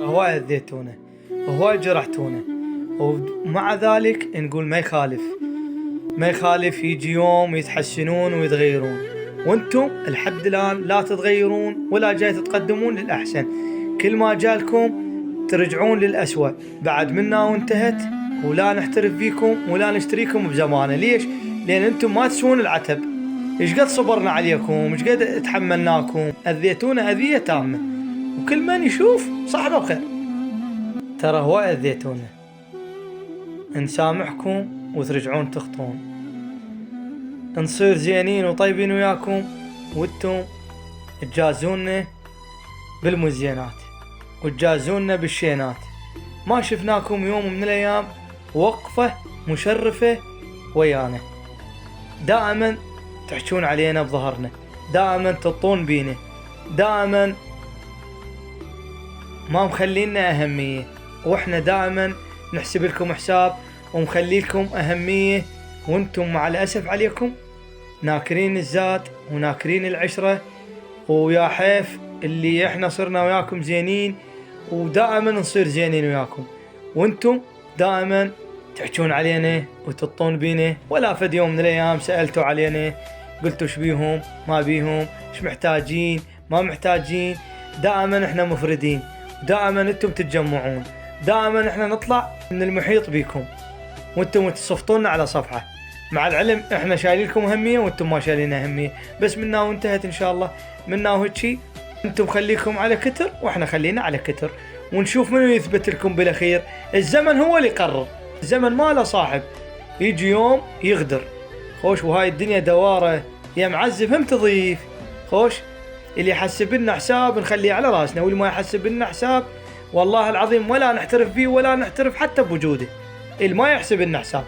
هواي أذيتونا وهواي جرحتونا، ومع ذلك نقول ما يخالف يجي يوم يتحسنون ويتغيرون، وانتم لحد الآن لا تتغيرون ولا جاي تتقدمون للأحسن، كل ما جالكم ترجعون للأسوأ. بعد منا وانتهت ولا نحترف فيكم ولا نشتريكم بزمانه. ليش؟ لأن انتم ما تسوون العتب. ايش قد صبرنا عليكم، ايش قد تحملناكم، أذيتونا أذية تامة، وكل من يشوف صاحبه بخير. ترى هو أذيتونا، نسامحكم وترجعون تخطون، نصير زينين وطيبين وياكم وانتم تجازونا بالمزينات وتجازونا بالشينات. ما شفناكم يوم من الأيام وقفة مشرفة ويانا، دائما تحجون علينا بظهرنا، دائما تطون بينا، دائما ما مخلينا أهمية، وإحنا دائما نحسب لكم حساب ومخلي لكم أهمية، وانتم مع الأسف عليكم ناكرين الزاد وناكرين العشرة. ويا حيف اللي إحنا صرنا وياكم زينين ودائما نصير زينين وياكم، وانتم دائما تحجون علينا وتطون بينا. ولا فد يوم من الأيام سألتوا علينا قلتوا ايش بيهم ما بيهم، ايش محتاجين ما محتاجين. دائما احنا مفردين، دائما انتم تتجمعون، دائما احنا نطلع من المحيط بيكم وانتم تصفطونا على صفحة، مع العلم احنا شايلينكم أهمية وانتم ما شايلين أهمية. بس منا وانتهت ان شاء الله، منا وهيجي انتم خليكم على كتر واحنا خلينا على كتر، ونشوف منو يثبت لكم بالاخير. الزمن هو اللي يقرر، الزمن ما له صاحب، يجي يوم يغدر خوش. وهاي الدنيا دوارة يا معزب هم تضيف خوش. اللي يحسب لنا حساب نخليه على راسنا، واللي ما يحسب لنا حساب والله العظيم ولا نحترف فيه ولا نحترف حتى بوجوده. اللي ما يحسب لنا حساب